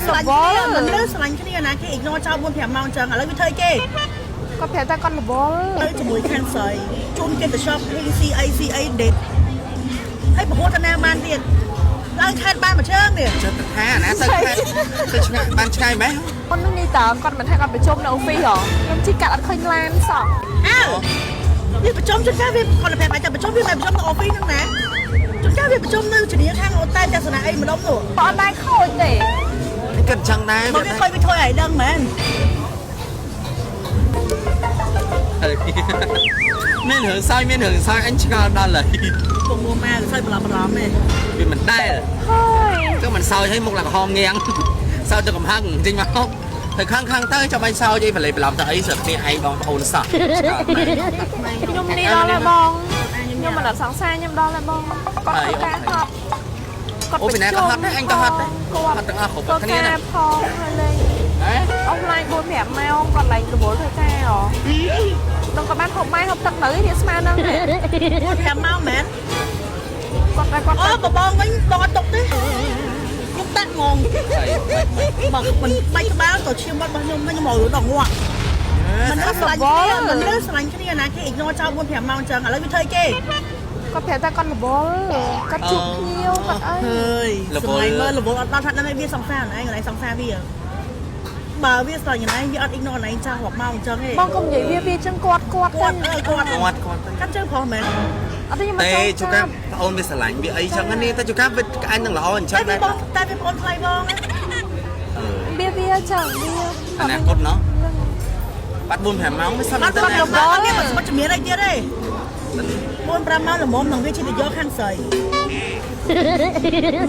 ស្រឡាញ់គ្នាមិនលើស្រឡាញ់គ្នាណាគេអ៊ីកណូចោល4 5ម៉ោងអញ្ចឹងឥឡូវវាធ្វើគេគាត់ប្រាប់ថាគាត់រវល់ទៅជាមួយខាងស្រីជូនគេទៅ shop CA date ហើយប្រហូតទៅណាបានទៀតឡើងខេតបានមួយជើងនេះចិត្តថាណាទៅខេតទៅឆ្ងាយបានឆ្ងាយម៉េះអូននេះតើគាត់មិនថាគាត់ប្រជុំនៅ office ហ៎ខ្ញុំជិះកាត់អត់ឃើញឡានសោះអើវាប្រជុំជួនកាលវាគាត់ទៅប្រាប់អាចប្រជុំវាមិនប្រជុំនៅ office ហ្នឹងណាជួនកាលវាប្រជុំនៅជំនាញខាងអូតែទស្សនៈអីម្ដងនោះបើអត់ដែរខូចទេគិតចឹងដែរមកវាឃើញវាធ្វើឲ្យដឹងមែនមានរឿងសើចអញឆ្ងល់ដល់ហើយពុកមកម៉ែសើចបន្លំទេវាមិនដែរហើយគឺមិនសើចឲ្យមុខឡើងក្រហមងាងសើចទៅកំហឹងចេញមកទៅខាងទៅចាំបាញ់សើចអីបលេបឡំទៅអីសើគ្នាឯងបងប្អូនសោះខ្ញុំនេះដល់ហើយបងខ្ញុំមិនអត់សង្សារខ្ញុំដល់ហើយបងគាត់ធ្វើការហត់អូពីណាក៏ហត់ដែរអញក៏ហត់ដែរគាត់ទាំងអស់គ្រប់គ្នាណាផងហើយលេងអស់ឡាញ4 5ម៉ោងគាត់ឡើងរវល់ធ្វើការហ៎ដល់ក៏បានហូបបាយហូបទឹកនៅនេះស្មានហ្នឹង5ម៉ោងមែនគាត់តែគាត់អូបងវិញបងអត់ຕົកទេខ្ញុំតាក់ងងបងមិនបាច់ក្បាលក៏ឈាមបាត់របស់ខ្ញុំមកដល់ងាប់មិនលើស្រឡាញ់គ្នាមិនលើស្រឡាញ់គ្នាណាគេអ៊ីកណូចោល4 5ម៉ោងអញ្ចឹងឥឡូវវាធ្វើគេគាត់ប្រាប់ថាគាត់រវល់គាត់ជួបភ្ញៀវគាត់អីហើយសម័យមើលរវល់អត់ដល់ថាដឹងឲ្យវាសង្សារណែកន្លែងសង្សារវាបើវាស្រឡាញ់ណែវាអត់អ៊ីកណូណែចាស់រាប់ម៉ោងអញ្ចឹងទេបងកុំនិយាយវាចឹងគាត់កាត់ជើងផងមែនអត់ទេខ្ញុំមិនទេជួកាប្អូនវាស្រឡាញ់វាអីចឹងនេះតែជួកាវាក្អាញ់នឹងល្អអញ្ចឹងដែរបងតែវាប្អូនថ្លៃបងវាចឹងវាអនាគតណោះបាត់4 5ម៉ោងមិនសឹងតែវាមិនស្មាត់ជំនាញអីទៀតទេ4 5ម៉ោងល្មមនឹងវាជិះទៅយកខាងស្រី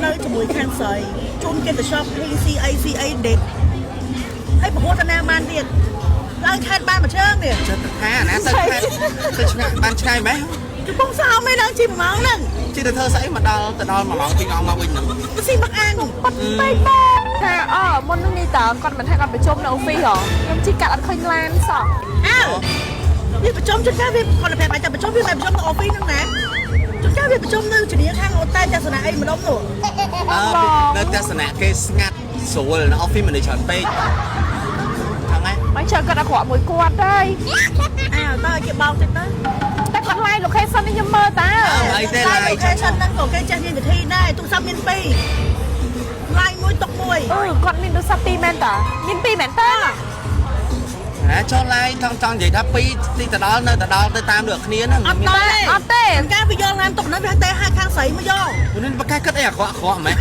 នៅជាមួយខាងស្រីជូនគេទៅ shop CA date ហើយប្រហូតទៅណាបានទៀតឡើងខេតបានមួយជើងនេះចិត្តថាណាទៅខេតទៅឆ្ងាយបានឆ្ងាយម៉េះជប៉ុងសោមឯឡើងជិះ1ម៉ោងហ្នឹងជិះទៅធ្វើស្អីមកដល់1ម៉ោង2ម៉ោងមកវិញហ្នឹងស៊ីមកអាំងបាត់ពេកបងថាមុននេះតើគាត់មិនថាគាត់ប្រជុំនៅ office ហ៎ខ្ញុំជិះកាត់អត់ឃើញឡានសោះអើវាប្រជុំជួនកាលវាគាត់ទៅប្រាប់អាចប្រជុំវាមិនប្រជុំនៅ office ហ្នឹងណាជួនកាលវាប្រជុំនៅជំនាញខាងអូតែទស្សនៈអីម្ដងនោះនៅទស្សនៈគេស្ងាត់ស្រួលនៅ office មិនច្រើនពេកហ្នឹងហើយមិនចាំគាត់អត់ក្រក់មួយគាត់ទេអើតើគេបោកតិចទៅតែគាត់ live location នេះខ្ញុំមើលតើអីទេ live location ហ្នឹងក៏គេចេះមានវិធីដែរទូរស័ព្ទមាន2 live មួយតុកមួយគាត់មានទូរស័ព្ទ2មែនតើមាន2មែនតើចុះ live ចង់និយាយថា2ទីទៅដល់នៅទៅដល់ទៅតាមដូចគ្នាហ្នឹងអត់ទេការវាយកឡានតុកហ្នឹងវាតែហាខាងស្រីមកយកនេះបកគិតអីអាក្រក់ម៉េះ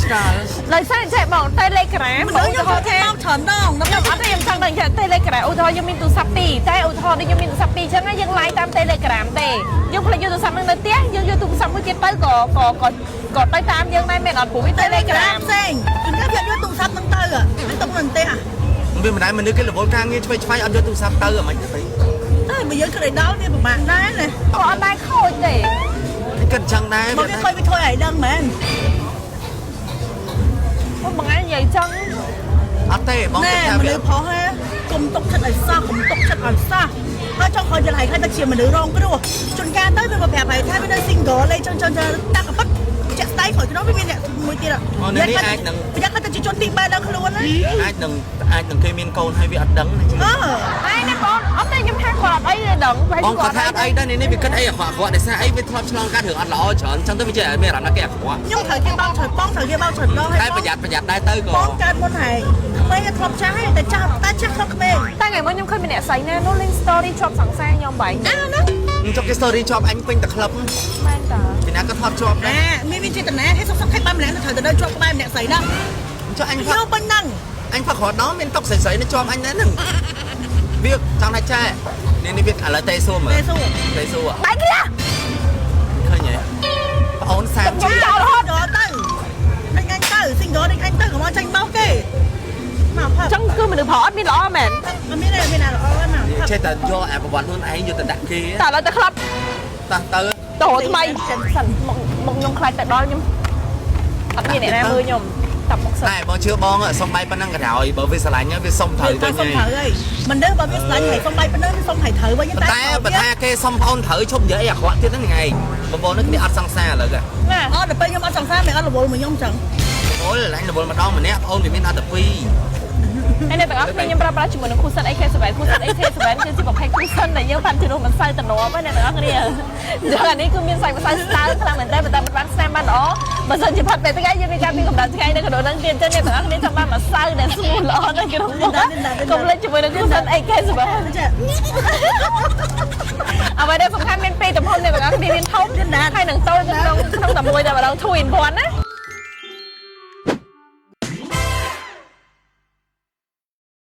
ឆ្កាលឡើយសិនចេះបង Telegram បងខ្ញុំហៅថាច្រើនដងខ្ញុំអត់ទេខ្ញុំចង់ដឹងថា Telegram ឧទាហរណ៍ខ្ញុំមានទូរស័ព្ទ2តែឧទាហរណ៍ដូចខ្ញុំមានទូរស័ព្ទ2អញ្ចឹងយើង live តាម Telegram ទេយើងផ្លេចយកទូរស័ព្ទនឹងនៅផ្ទះយើងយកទូរស័ព្ទមួយទៀតទៅក៏ទៅតាមយើងដែរមែនអត់ព្រោះវា Telegram ផ្សេងខ្ញុំយកទូរស័ព្ទនឹងទៅហើយទុកនៅផ្ទះវាមិនដែរមនុស្សគេរវល់ការងារឆ្វេងឆ្វាយអត់យកទូរស័ព្ទទៅហ្មងទៅតែបើយើងគិតឲ្យដល់វាពិបាកដែរណាក៏អត់ដែរខូចទេគិតចឹងដែរមកវាឃើញវាធ្វើឲ្យដឹងមែនបងថ្ងៃនិយាយចឹងអត់ទេបងគិតថាមនុស្សផុសហេកុំទុកចិត្តឲ្យសោះកុំទុកចិត្តឲ្យសោះហើយចង់ខ້ອຍយល់ឲ្យខ្លះទៅជាមនុស្សរងគ្រោះជួនកាលទៅវាប្រាប់ឲ្យថាវានៅ single លេចឹងតាក់កប៉ិតចាក់ស្ដៃkhỏiក្នុងវាមានអ្នកមួយទៀតនេះអាចនឹងប្រយ័ត្នទៅជាជនទី3ដល់ខ្លួនណាអាចនឹងគេមានកូនហើយវាអត់ដឹងហើយនេះបងអត់ទេខ្ញុំថាគាត់អត់អីទេដឹងបងគាត់ថាអត់អីដែរនេះវាគិតអីអាក្រក់ដោយសារអីវាធ្លាប់ឆ្លងកាត់រឿងអត់ល្អច្រើនអញ្ចឹងទៅវាចេះមានអារម្មណ៍ថាគេអាក្រក់ខ្ញុំត្រូវគេបោកច្រើនបងត្រូវគេបោកច្រើនដងហើយតែប្រយ័ត្នដែរទៅក៏បងកើតមុនហើយក្មេងធ្លាប់ចាស់ហើយតែចាស់ធ្លាប់ក្មេងតែថ្ងៃមុនខ្ញុំឃើញមានអ្នកស្រីណានោះ link story ជាប់សង្សារខ្ញុំបែងណាចុះគេ story ជាប់អញពេញតែក្លឹបមែនតើពីណាក៏ធ្លាប់ជាប់ដែរមានចេតនាឲ្យសុខខេបានម្នាក់ទៅត្រូវទៅជាប់ក្បែរម្នាក់ស្រីហ្នឹងចុះអញយកពេញហ្នឹងអញផឹកគ្រាន់ដល់មានតុកស្រីៗនៅជាប់អញដែរហ្នឹងវាចង់ថាចែនេះវាឥឡូវទេសួរមើលទេសួរបែកគ្នាឃើញទេប្អូនសាមជួយរហូតដល់ទៅដេញអញទៅ single ដេញអញទៅកុំឲ្យចាញ់បោកគេមកផឹកចឹងគឺមនុស្សប្រុសអត់មានល្អមែនអត់មានទេមានល្អមកចេះតែយកអាប្រវត្តិខ្លួនឯងយកទៅដាក់គេតែឥឡូវទៅក្លឹបទៅថ្មីសិនមកខ្ញុំខ្លាចទៅដល់ខ្ញុំអត់មានអ្នកណាមើលខ្ញុំតាប់មុខសិនតែបងជឿបងសុំបាយប៉ុណ្ណឹងក៏ត្រូវបើវាស្រឡាញ់វាសុំត្រូវវិញសុំត្រូវហើយមិនដឹងបើវាស្រឡាញ់ហើយសុំបាយប៉ុណ្ណឹងវាសុំហើយត្រូវវិញតែបើថាគេសុំប្អូនត្រូវឈប់និយាយអីអាក្រក់ទៀតហ្នឹងថ្ងៃបងប្អូននេះគ្នាអត់សង្សារឥឡូវណាអត់ដល់ពេលខ្ញុំអត់សង្សារមិនអត់រវល់មួយខ្ញុំចឹង Ôi là anh là một đo mà nè, ôn thì mình ăn tập phi. ហើយនៅទាំងអស់គ្នាខ្ញុំប្រាប់ប្រាស់ជាមួយនឹងគូសិន AK7 គូសិន AK7 គឺជាប្រភេទគូសិនដែលយើងបានជំនួសមិនសូវតំណហើយអ្នកទាំងអស់គ្នាចឹងអានេះគឺមានសាច់ម្សៅស្តើខ្លាំងមែនតើប៉ុន្តែមិនបានស្នាមបានល្អបើសិនជាផាត់ពេលថ្ងៃយើងមានការមានកម្ដៅថ្ងៃនៅក្នុងហ្នឹងទៀតចឹងអ្នកទាំងអស់គ្នាចង់បានម្សៅដែលស្មូតល្អនៅក្នុងមុខកុំលេចជាមួយនឹងគូសិន AK7 អ្វីដែលសំខាន់មានពីរទំហំអ្នកទាំងអស់គ្នាមានធំហើយនឹងតូចក្នុងតែមួយតែម្ដង2 in 1ណា